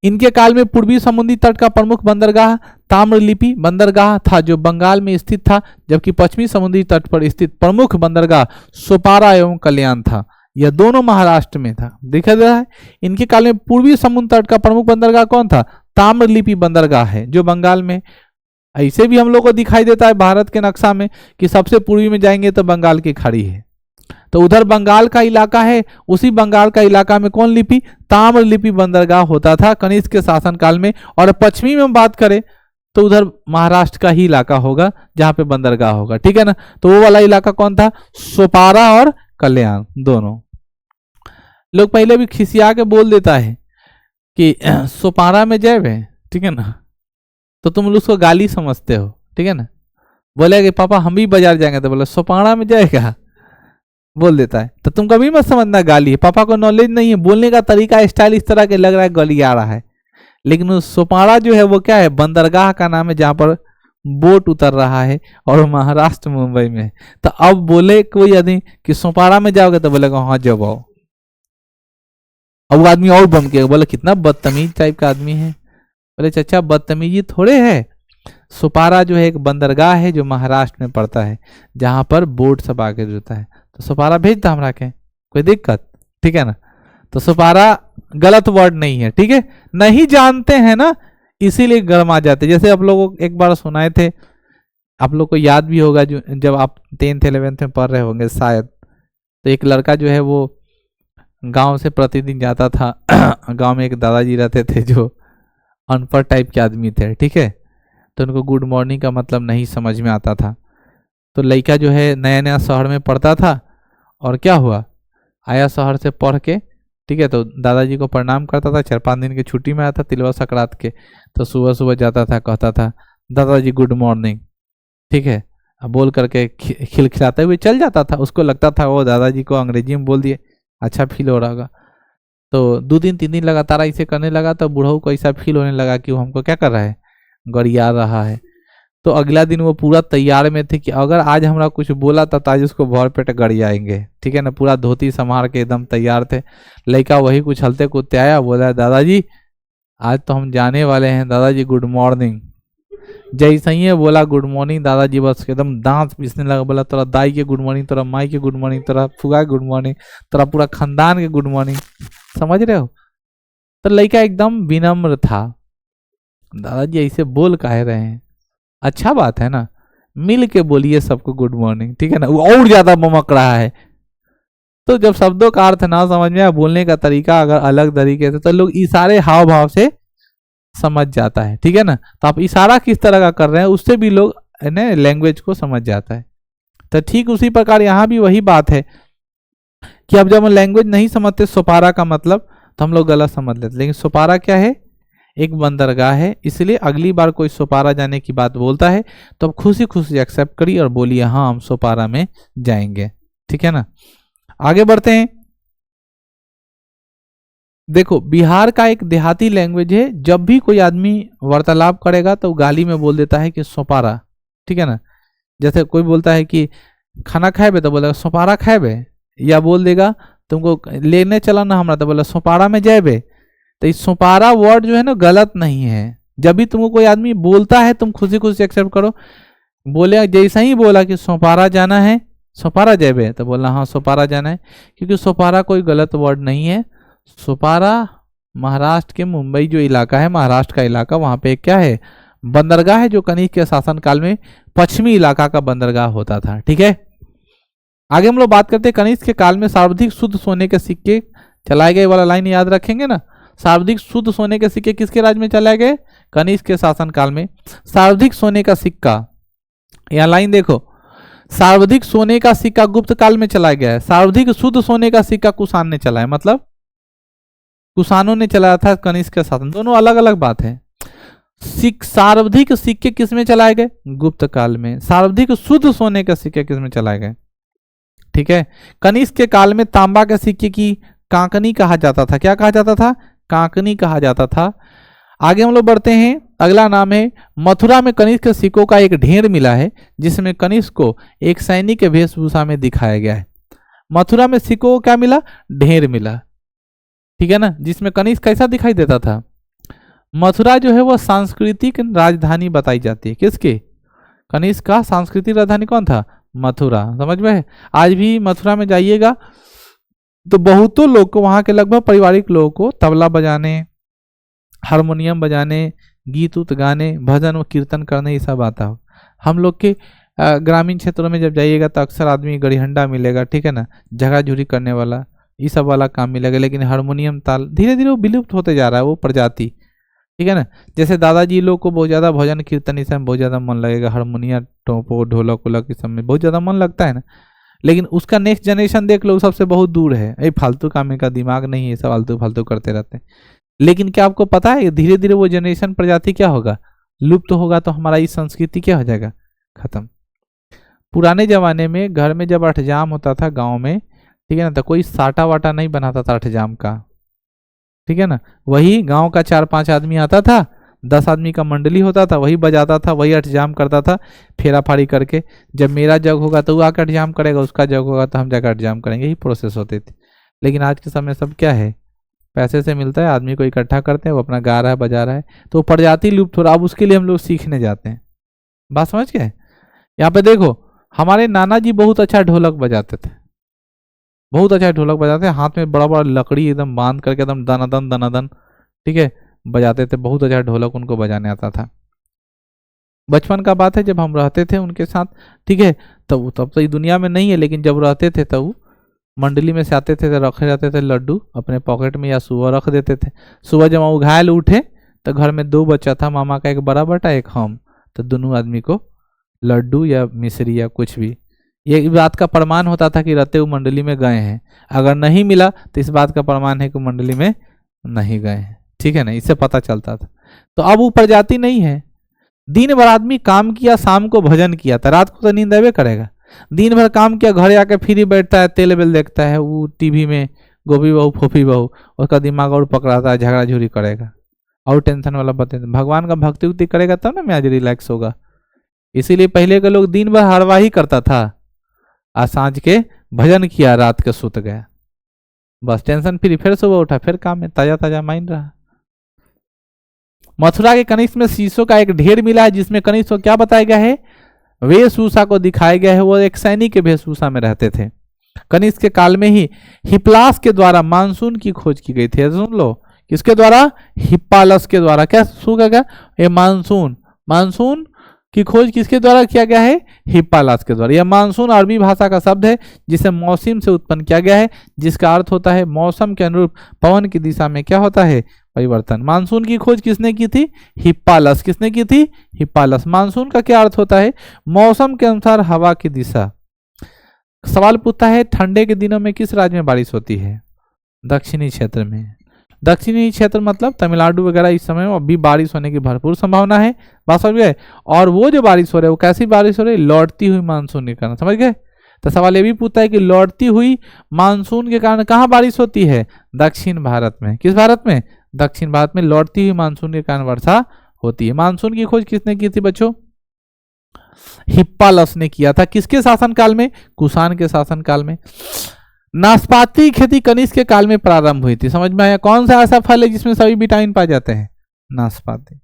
इनके काल में पूर्वी समुद्री तट का प्रमुख बंदरगाह ताम्रलिपि बंदरगाह था जो बंगाल में स्थित था, जबकि पश्चिमी समुद्री तट पर स्थित प्रमुख बंदरगाह सोपारा एवं कल्याण था। यह दोनों महाराष्ट्र में था। देखा जा रहा है इनके काल में पूर्वी समुद्र तट का प्रमुख बंदरगाह कौन था? ताम्रलिपि बंदरगाह है जो बंगाल में, ऐसे भी हम लोग को दिखाई देता है भारत के नक्शा में कि सबसे पूर्वी में जाएंगे तो बंगाल की खाड़ी है, तो उधर बंगाल का इलाका है, उसी बंगाल का इलाका में कौन लिपि? ताम्रलिपि बंदरगाह होता था कनिष्क के शासनकाल में। और पश्चिमी में बात करें तो उधर महाराष्ट्र का ही इलाका होगा जहां पे बंदरगाह होगा, ठीक है ना। तो वो वाला इलाका कौन था? सोपारा और कल्याण दोनों। लोग पहले भी खिसिया के बोल देता है कि सोपारा में जाए, ठीक है ना, तो तुम उसको गाली समझते हो, ठीक है ना। बोले कि पापा हम भी बाजार जाएंगे, तो बोले सोपारा में जाएगा, बोल देता है। तो तुम कभी मत समझना गाली है, पापा को नॉलेज नहीं है, बोलने का तरीका स्टाइल इस तरह के लग रहा है गाली आ रहा है, लेकिन उस सोपारा जो है वो क्या है? बंदरगाह का नाम है जहां पर बोट उतर रहा है और महाराष्ट्र मुंबई में। तो अब बोले कोई आदमी कि सोपारा में जाओगे, तो बोलेगा हाँ जब आओ। अब वो आदमी और बम के बोले कितना बदतमीज टाइप का आदमी है। बोले चाचा बदतमीजी थोड़े है, सोपारा जो है एक बंदरगाह है जो महाराष्ट्र में पड़ता है जहां पर बोट सब आके जुड़ता है, तो सोपारा भेज दो हमरा के, कोई दिक्कत, ठीक है ना। तो सोपारा गलत वर्ड नहीं है, ठीक है, नहीं जानते हैं ना इसीलिए गरमा जाते। जैसे आप लोगों को एक बार सुनाए थे, आप लोग को याद भी होगा, जो जब आप 10th 11th में पढ़ रहे होंगे शायद, तो एक लड़का जो है वो गांव से प्रतिदिन जाता था गांव में एक दादाजी रहते थे जो अनपढ़ टाइप के आदमी थे, ठीक है, तो उनको गुड मॉर्निंग का मतलब नहीं समझ में आता था। तो लड़का जो है नया नया शहर में पढ़ता था, और क्या हुआ, आया शहर से पढ़ के, ठीक है, तो दादाजी को प्रणाम करता था, 4-5 दिन की छुट्टी में आया था तिलवा संक्रांत के, तो सुबह सुबह जाता था, कहता था दादाजी गुड मॉर्निंग, ठीक है, अब बोल करके खिलखिलाते हुए चल जाता था। उसको लगता था वो दादाजी को अंग्रेजी में बोल दिए, अच्छा फील हो रहा होगा। तो 2 दिन 3 दिन लगातार ऐसे करने लगा, तो बूढ़ऊ को ऐसा फील होने लगा कि वो हमको क्या कर रहा है, गरिया रहा है। तो अगला दिन वो पूरा तैयार में थे कि अगर आज हमरा कुछ बोला तो आज उसको भर पेट गरियाएंगे, ठीक है ना। पूरा धोती संभार के एकदम तैयार थे। लड़का वही कुछ हलते कूदते आया, बोला दादाजी आज तो हम जाने वाले हैं, दादाजी गुड मॉर्निंग। जैसे ही बोला गुड मॉर्निंग, दादाजी बस एकदम दांत पीसने लगा, बोला तोरा दाई के गुड मॉर्निंग, तोरा माई के गुड मॉर्निंग, तोरा फुआ के गुड मॉर्निंग, तोरा पूरा खानदान के गुड मॉर्निंग, समझ रहे हो। तो लड़का एकदम विनम्र था, दादाजी ऐसे बोल काहे रहे हैं, अच्छा बात है ना, मिल के बोलिए सबको गुड मॉर्निंग, ठीक है ना। वो और ज्यादा ममक रहा है। तो जब शब्दों का अर्थ ना समझ में आए, बोलने का तरीका अगर अलग तरीके से, तो लोग इशारे हाव भाव से समझ जाता है, ठीक है ना। तो आप इशारा किस तरह का कर रहे हैं उससे भी लोग लैंग्वेज को समझ जाता है। तो ठीक उसी प्रकार यहाँ भी वही बात है कि अब जब हम लैंग्वेज नहीं समझते सोपारा का मतलब, तो हम लोग गलत समझ लेते। लेकिन सोपारा क्या है? एक बंदरगाह है। इसलिए अगली बार कोई सोपारा जाने की बात बोलता है तो आप खुशी खुशी एक्सेप्ट करिए और बोलिए हाँ हम सोपारा में जाएंगे, ठीक है ना। आगे बढ़ते हैं। देखो बिहार का एक देहाती लैंग्वेज है, जब भी कोई आदमी वार्तालाप करेगा तो गाली में बोल देता है कि सोपारा, ठीक है ना। जैसे कोई बोलता है कि खाना खाएबे तो बोलेगा सोपारा खाएबे, या बोल देगा तुमको लेने चला ना हमारा, तो बोला सोपारा में जाएबे। तो इस सोपारा वर्ड जो है ना गलत नहीं है। जब भी तुमको कोई आदमी बोलता है तुम खुशी खुशी एक्सेप्ट करो। बोले जैसा ही बोला कि सोपारा जाना है, सोपारा जाएबे, तो बोलना हाँ सोपारा जाना है, क्योंकि सोपारा कोई गलत वर्ड नहीं है। सोपारा महाराष्ट्र के मुंबई जो इलाका है, महाराष्ट्र का इलाका, वहां पे क्या है, बंदरगाह है जो कनिष्क के शासनकाल में पश्चिमी इलाका का बंदरगाह होता था, ठीक है। आगे हम लोग बात करते हैं कनिष्क के काल में सर्वाधिक शुद्ध सोने के सिक्के चलाए गए वाला लाइन याद रखेंगे ना। सर्वाधिक शुद्ध सोने के सिक्के किसके राज्य में चलाए गए? कनिष्क के शासनकाल में। सर्वाधिक सोने का सिक्का, यहाँ लाइन देखो, सर्वाधिक सोने का सिक्का गुप्त काल में चलाया गया है। सर्वाधिक शुद्ध सोने का सिक्का कुषाण ने चलाया, मतलब कुषाणों ने चलाया था कनिष्क के शासन, दोनों अलग अलग बात है। सर्वाधिक सिक्के किसमें चलाए गए? गुप्त काल में। सर्वाधिक शुद्ध सोने के सिक्के किसमें चलाए गए? ठीक है, कनिष्क के काल में तांबा के सिक्के की कांकनी कहा जाता था। क्या कहा जाता था? कांकनी कहा जाता था। आगे हम लोग बढ़ते हैं, अगला नाम है मथुरा में कनिष्क के सिक्कों का एक ढेर मिला है जिसमें कनिष्क को एक सैनिक के वेशभूषा में दिखाया गया है। मथुरा में सिक्कों को क्या मिला? ढेर मिला, ठीक है ना, जिसमें कनिष्क कैसा दिखाई देता था? मथुरा जो है वो सांस्कृतिक राजधानी बताई जाती है। किसकी? कनिष्क का सांस्कृतिक राजधानी कौन था? मथुरा। समझ में है? आज भी मथुरा में जाइएगा तो बहुतों लोग को, वहां के लगभग पारिवारिक लोगों को तबला बजाने, हारमोनियम बजाने, गीत उत गाने, भजन व कीर्तन करने, ये सब आता हो। हम लोग के ग्रामीण क्षेत्रों में जब जाइएगा तो अक्सर आदमी गड़ीहंडा मिलेगा, ठीक है ना, झगड़ा झूरी करने वाला, ये सब वाला काम मिलेगा। लेकिन हारमोनियम ताल धीरे धीरे वो विलुप्त होते जा रहा है, वो प्रजाति, ठीक है ना। जैसे दादाजी लोग को बहुत ज़्यादा भजन कीर्तन इस सब बहुत ज़्यादा मन लगेगा, हारमोनियम टोपो ढोलक वोलक इस सब में बहुत ज़्यादा मन लगता है ना। लेकिन उसका नेक्स्ट जनरेशन देख लो, सबसे बहुत दूर है, ये फालतू काम का दिमाग नहीं है, सब आलतू फालतू करते रहते हैं। लेकिन क्या आपको पता है धीरे धीरे वो जनरेशन प्रजाति क्या होगा? लुप्त होगा, तो हमारा ये संस्कृति क्या हो जाएगा? खत्म। पुराने जमाने में घर में जब अठजाम होता था गांव में, ठीक है ना, तो कोई साटा वाटा नहीं बनाता था अठजाम का, ठीक है ना। वही गांव का 4-5 आदमी आता था, 10 आदमी का मंडली होता था, वही बजाता था, वही अठजाम करता था, फेरा फाड़ी करके। जब मेरा जग होगा तो वो आकर अठजाम करेगा, उसका जग होगा तो हम जाकर अठजाम करेंगे, यही प्रोसेस होती थी। लेकिन आज के समय सब क्या है? पैसे से मिलता है, आदमी को इकट्ठा करते हैं, वो अपना गा रहा है बजा रहा है, तो प्रजाति लुप्त हो रहा है। अब उसके लिए हम लोग सीखने जाते हैं। बात समझ गए? यहाँ पे देखो, हमारे नाना जी बहुत अच्छा ढोलक बजाते थे, बहुत अच्छा ढोलक बजाते थे, हाथ में बड़ा बड़ा लकड़ी एकदम बांध करके एकदम दनादन दनादन, ठीक है, बजाते थे। बहुत अच्छा ढोलक उनको बजाने आता था। बचपन का बात है, जब हम रहते थे उनके साथ, ठीक है, तब तो ये दुनिया में नहीं है, लेकिन जब रहते थे तब मंडली में से आते थे तो रखे रहते थे लड्डू अपने पॉकेट में, या सुबह रख देते थे। सुबह जब वो घायल उठे तो घर में 2 बच्चा था, मामा का एक बड़ा बेटा एक हम, तो दोनों आदमी को लड्डू या मिश्री या कुछ भी, ये बात का प्रमाण होता था कि रहते वो मंडली में गए हैं। अगर नहीं मिला तो इस बात का प्रमाण है कि मंडली में नहीं गए हैं, ठीक है ना, इससे पता चलता था। तो अब वो प्रजाति नहीं है। दिन भर आदमी काम किया, शाम को भजन किया, तो रात को तो नींद आवे करेगा। दिन भर काम किया, घरे आके फ्री बैठता है, तेल बेल देखता है, वो टीवी में गोभी बहू फोफी बहू, उसका दिमाग और पकड़ाता है, झगड़ा झूरी करेगा और टेंशन वाला बते। भगवान का भक्ति उक्ति करेगा तब ना आज रिलैक्स होगा। इसीलिए पहले के लोग दिन भर हरवाही करता था, आज सांझ के भजन किया, रात के सुत गया, बस टेंशन फ्री, फिर सुबह उठा, फिर काम में ताजा ताजा माइंड रहा। मथुरा के कनिष्क में शीशों का एक ढेर मिला है, जिसमें कनिष्क को क्या बताया गया है? वेशभूषा को दिखाया गया है। वो एक सैनिक के वेशभूषा में रहते थे। कनिष्क के काल में ही हिप्पलास के द्वारा मानसून की खोज की गई थी। सुन लो, किसके द्वारा? हिप्पालस के द्वारा। क्या सुन गया? ये मानसून, मानसून की खोज किसके द्वारा किया गया है? हिप्पालस के द्वारा। यह मानसून अरबी भाषा का शब्द है, जिसे मौसम से उत्पन्न किया गया है, जिसका अर्थ होता है मौसम के अनुरूप पवन की दिशा में क्या होता है? परिवर्तन। मानसून की खोज किसने की थी? हिप्पालस। किसने की थी? हिप्पालस। मानसून का क्या अर्थ होता है? मौसम के अनुसार हवा की दिशा। सवाल पूछता है, ठंडे के दिनों में किस राज्य में बारिश होती है? दक्षिणी क्षेत्र में। दक्षिणी क्षेत्र मतलब तमिलनाडु वगैरह, इस समय में अभी बारिश होने की भरपूर संभावना है। बात समझ गए? और वो जो बारिश हो रही है वो कैसी बारिश हो रही है? लौटती हुई मानसून के कारण। समझ गए? तो सवाल ये भी पूछता है कि लौटती हुई मानसून के कारण कहाँ बारिश होती है? दक्षिण भारत में। किस भारत में? दक्षिण भारत में लौटती हुई मानसून के कारण वर्षा होती है। मानसून की खोज किसने की थी बच्चों? हिप्पालस ने किया था। किसके शासनकाल में? कुषाण के शासनकाल में। नाशपाती की खेती कनिष्क के काल में प्रारंभ हुई थी। समझ में आया? कौन सा ऐसा फल है जिसमें सभी विटामिन पाए जाते हैं? नाशपाती।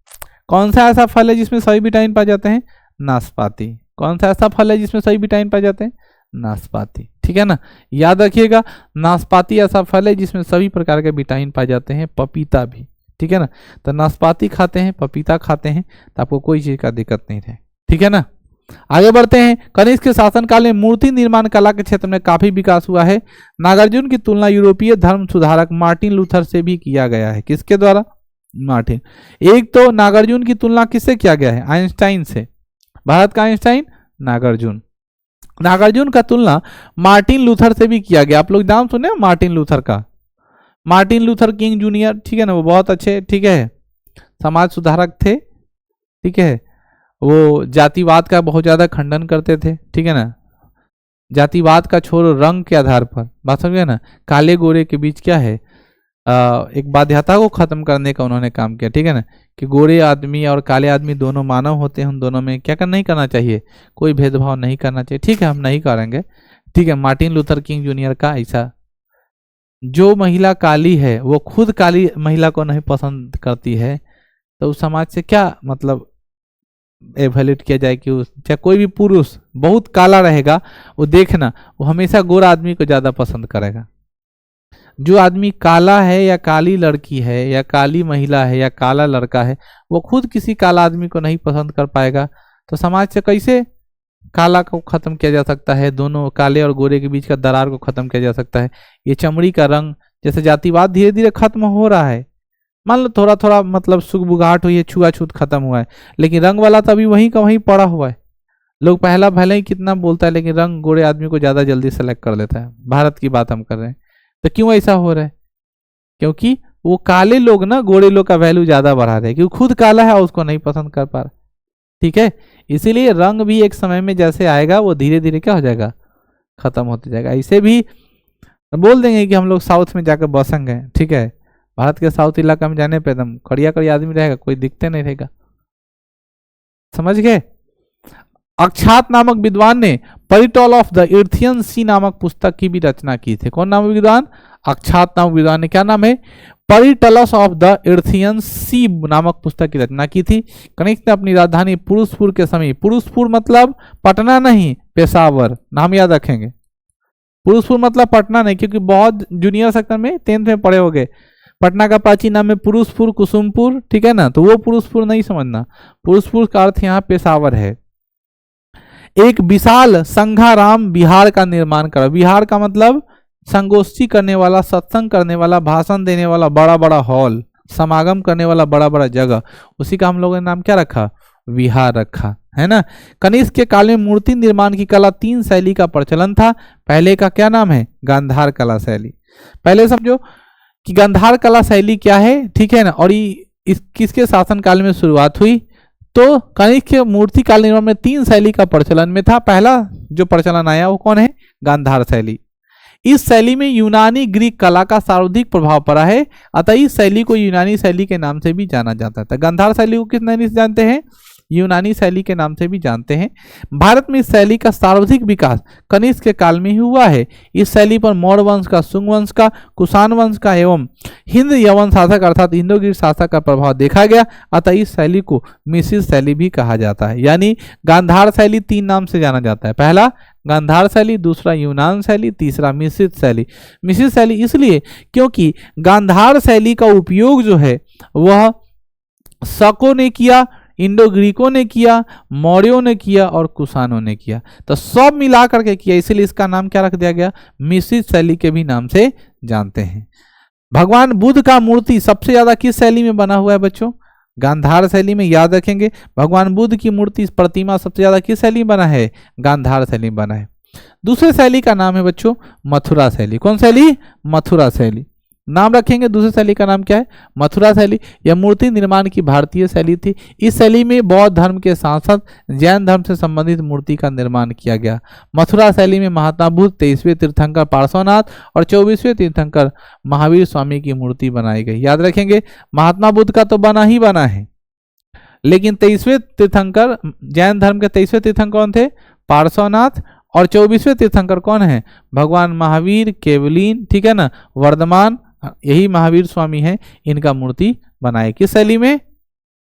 कौन सा ऐसा फल है जिसमें सभी विटामिन पाए जाते हैं? नाशपाती। कौन सा ऐसा फल है जिसमें सभी विटामिन पाए जाते हैं? नाशपाती। ठीक है ना, याद रखिएगा, नाशपाती ऐसा फल है जिसमें सभी प्रकार के विटामिन पाए जाते हैं। पपीता भी, ठीक है ना। तो नाशपाती खाते हैं, पपीता खाते हैं, तो आपको कोई चीज का दिक्कत नहीं है। ठीक है ना, आगे बढ़ते हैं। कनिष्क के शासनकाल में मूर्ति निर्माण कला के क्षेत्र में काफी विकास हुआ है। नागार्जुन की तुलना यूरोपीय धर्म सुधारक मार्टिन लूथर से भी किया गया है। किसके द्वारा? मार्टिन। एक तो नागार्जुन की तुलना किससे किया गया है? आइंस्टाइन से। भारत का आइंस्टाइन नागार्जुन। नागार्जुन का तुलना मार्टिन लूथर से भी किया गया। आप लोग नाम सुने मार्टिन लूथर का? मार्टिन लूथर किंग जूनियर, ठीक है ना, वो बहुत अच्छे, ठीक है, समाज सुधारक थे। ठीक है, वो जातिवाद का बहुत ज्यादा खंडन करते थे। ठीक है ना, जातिवाद का छोड़ो, रंग के आधार पर, बात समझ गए ना, काले गोरे के बीच क्या है, एक बाध्यता को खत्म करने का उन्होंने काम किया। ठीक है ना, कि गोरे आदमी और काले आदमी दोनों मानव होते हैं, उन दोनों में क्या नहीं करना चाहिए, कोई भेदभाव नहीं करना चाहिए। ठीक है, हम नहीं करेंगे। ठीक है, मार्टिन लूथर किंग जूनियर का ऐसा, जो महिला काली है वो खुद काली महिला को नहीं पसंद करती है, तो उस समाज से क्या मतलब एवेल्यूट किया जाए कि चाहे कोई भी पुरुष बहुत काला रहेगा, वो देखना वो हमेशा गोरा आदमी को ज्यादा पसंद करेगा। जो आदमी काला है या काली लड़की है या काली महिला है या काला लड़का है, वो खुद किसी काला आदमी को नहीं पसंद कर पाएगा। तो समाज से कैसे काला को खत्म किया जा सकता है, दोनों काले और गोरे के बीच का दरार को खत्म किया जा सकता है। ये चमड़ी का रंग, जैसे जातिवाद धीरे धीरे खत्म हो रहा है, मान लो थोड़ा थोड़ा मतलब सुगबुगाहट हुई है, छुआछूत खत्म हुआ है, लेकिन रंग वाला तो अभी वहीं का वहीं पड़ा हुआ है। लोग पहला भले ही कितना बोलता है, लेकिन रंग गोरे आदमी को ज्यादा जल्दी सेलेक्ट कर लेता है। भारत की बात हम कर रहे हैं, तो क्यों ऐसा हो रहा है? क्योंकि वो काले लोग ना गोरे लोग का वैल्यू ज्यादा बढ़ा रहे हैं, क्योंकि खुद काला है उसको नहीं पसंद कर पा रहा। ठीक है, इसीलिए रंग भी एक समय में जैसे आएगा वो धीरे धीरे क्या हो जाएगा, खत्म होते जाएगा। इसे भी बोल देंगे कि हम लोग साउथ में जाकर बसेंगे, ठीक है, भारत के साउथ इलाका में जाने पे एकदम कड़िया कड़िया आदमी रहेगा, कोई दिखते नहीं रहेगा। समझ गए? अक्षात नामक विद्वान ने परिटॉल ऑफ द इर्थियन सी नामक पुस्तक की भी रचना की थी। कौन नामक विद्वान? अक्षात नामक विद्वान ने क्या नाम है, परिटलस ऑफ द इर्थियन सी नामक पुस्तक की रचना की थी। कनिष्क ने अपनी राजधानी पुरुषपुर के समीप, पुरुषपुर मतलब पटना नहीं, पेशावर, नाम याद रखेंगे। पुरुषपुर मतलब पटना नहीं, क्योंकि बहुत जूनियर सेक्शन में 10th में पढ़े होंगे, पटना का प्राचीन नाम है पुरुषपुर, कुसुमपुर, ठीक है ना, तो वो पुरुषपुर नहीं समझना। पुरुषपुर का अर्थ यहाँ पेशावर है। एक विशाल संघाराम विहार का निर्माण करा। विहार का मतलब संगोष्ठी करने वाला, सत्संग करने वाला, भाषण देने वाला बड़ा बड़ा हॉल, समागम करने वाला बड़ा बड़ा जगह, उसी का हम लोगों ने नाम क्या रखा, विहार रखा, है ना। कनिष्क के काल में मूर्ति निर्माण की कला 3 शैली का प्रचलन था। पहले का क्या नाम है, गांधार कला शैली। पहले समझो कि गांधार कला शैली क्या है, ठीक है ना, और इस किसके शासन काल में शुरुआत हुई, तो कनिष्क के मूर्ति काल निर्माण में 3 शैली का प्रचलन में था। पहला जो प्रचलन आया वो कौन है, गांधार शैली। इस शैली में यूनानी ग्रीक कला का सर्वाधिक प्रभाव पड़ा है, अतः इस शैली को यूनानी शैली के नाम से भी जाना जाता था। गांधार शैली को किस नाम से जानते हैं, यूनानी शैली के नाम से भी जानते हैं। भारत में इस शैली का सर्वाधिक विकास कनिष्क के काल में ही हुआ है। इस शैली पर मौर्य वंश का, शुंग वंश का, कुषाण वंश का एवं हिंद यवन शासक अर्थात इंडो ग्रीक शासक का प्रभाव देखा गया, अतः इस शैली को मिश्रित शैली भी कहा जाता है। यानी गांधार शैली 3 नाम से जाना जाता है, पहला गांधार शैली, दूसरा यूनान शैली, तीसरा मिश्रित शैली। मिश्रित शैली इसलिए क्योंकि गांधार शैली का उपयोग जो है वह शकों ने किया, इंडो ग्रीकों ने किया, मौर्यों ने किया और कुषाणों ने किया, तो सब मिला करके किया, इसलिए इसका नाम क्या रख दिया गया, मिश्रित शैली के भी नाम से जानते हैं। भगवान बुद्ध का मूर्ति सबसे ज्यादा किस शैली में बना हुआ है बच्चों, गांधार शैली में, याद रखेंगे। भगवान बुद्ध की मूर्ति प्रतिमा सबसे ज्यादा किस शैली में बना है, गांधार शैली में बना है। दूसरे शैली का नाम है बच्चों मथुरा शैली। कौन शैली, मथुरा शैली, नाम रखेंगे। दूसरी शैली का नाम क्या है, मथुरा शैली। यह मूर्ति निर्माण की भारतीय शैली थी। इस शैली में बौद्ध धर्म के साथ साथ जैन धर्म से संबंधित मूर्ति का निर्माण किया गया। मथुरा शैली में महात्मा बुद्ध, 23वें तीर्थंकर पार्श्वनाथ और 24वें तीर्थंकर महावीर स्वामी की मूर्ति बनाई गई। याद रखेंगे, महात्मा बुद्ध का तो बना ही बना है, लेकिन 23वें तीर्थंकर, जैन धर्म के 23वें तीर्थंकर कौन थे, पार्श्वनाथ, और 24वें तीर्थंकर कौन है, भगवान महावीर, केवलीन, ठीक है ना, वर्धमान, यही महावीर स्वामी है, इनका मूर्ति बनाए किस शैली में,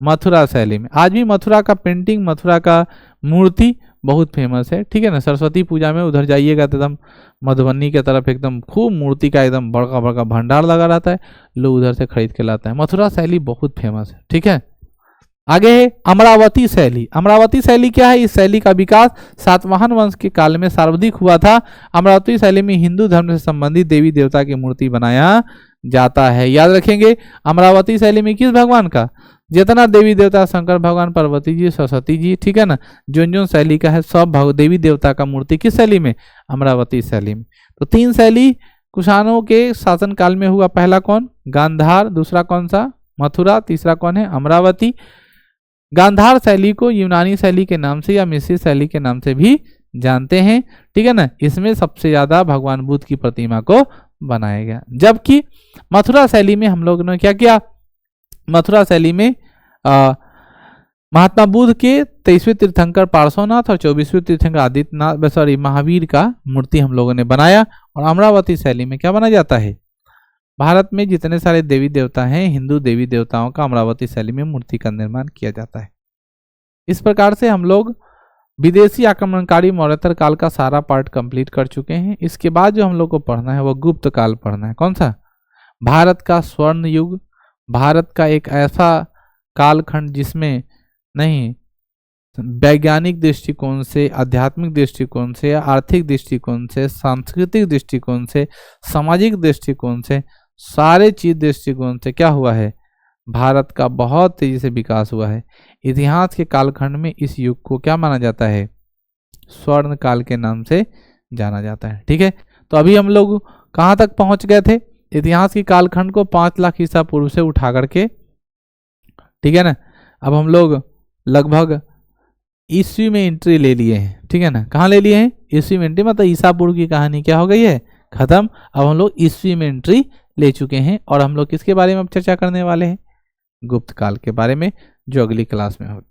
मथुरा शैली में। आज भी मथुरा का पेंटिंग, मथुरा का मूर्ति बहुत फेमस है, ठीक है ना। सरस्वती पूजा में उधर जाइएगा तो एकदम मधुबनी की तरफ एकदम खूब मूर्ति का एकदम बड़का बड़का भंडार लगा रहता है, लोग उधर से खरीद के लाते हैं। मथुरा शैली बहुत फेमस है, ठीक है। आगे है अमरावती शैली। अमरावती शैली क्या है, इस शैली का विकास सातवाहन वंश के काल में सर्वाधिक हुआ था। अमरावती शैली में हिंदू धर्म से संबंधित देवी देवता की मूर्ति बनाया जाता है। याद रखेंगे, अमरावती शैली में किस भगवान का, जितना देवी देवता, शंकर भगवान, पार्वती जी, सरस्वती जी, ठीक है ना, जो शैली का है सब देवी देवता का मूर्ति किस शैली में, अमरावती शैली में। तो 3 शैली कुषाणों के शासन काल में हुआ। पहला कौन, गांधार, दूसरा कौन सा, मथुरा, तीसरा कौन है, अमरावती। गांधार शैली को यूनानी शैली के नाम से या मिश्रित शैली के नाम से भी जानते हैं, ठीक है ना। इसमें सबसे ज्यादा भगवान बुद्ध की प्रतिमा को बनाया गया। जबकि मथुरा शैली में हम लोगों ने क्या किया, मथुरा शैली में महात्मा बुद्ध के 23वें तीर्थंकर पार्श्वनाथ और 24वें तीर्थंकर आदित्यनाथ, सॉरी, महावीर का मूर्ति हम लोगों ने बनाया। और अमरावती शैली में क्या बनाया जाता है, भारत में जितने सारे देवी देवता हैं, हिंदू देवी देवताओं का अमरावती शैली में मूर्ति का निर्माण किया जाता है। इस प्रकार से हम लोग विदेशी आक्रमणकारी मौर्योत्तर काल का सारा पार्ट कंप्लीट कर चुके हैं। इसके बाद जो हम लोग को पढ़ना है वो गुप्त काल पढ़ना है। कौन सा? भारत का स्वर्ण युग, भारत का एक ऐसा कालखंड जिसमें नहीं वैज्ञानिक दृष्टिकोण से, आध्यात्मिक दृष्टिकोण से, आर्थिक दृष्टिकोण से, सांस्कृतिक दृष्टिकोण से, सामाजिक दृष्टिकोण से, सारे चीज दृष्टिकोण से क्या हुआ है, भारत का बहुत तेजी से विकास हुआ है। इतिहास के कालखंड में इस युग को क्या माना जाता है? स्वर्ण काल के नाम से जाना जाता है। ठीक है, तो अभी हम लोग कहाँ तक पहुंच गए थे? इतिहास के कालखंड को 5 लाख ईसा पूर्व से उठा करके, ठीक है ना। अब हम लोग लगभग ईस्वी में एंट्री ले लिए हैं। ठीक है ना, कहाँ ले लिए हैं? ईस्वी में एंट्री, मतलब ईसा पूर्व की कहानी क्या हो गई है? खत्म। अब हम लोग ईस्वी में एंट्री ले चुके हैं और हम लोग किसके बारे में अब चर्चा करने वाले हैं? गुप्त काल के बारे में, जो अगली क्लास में होगा।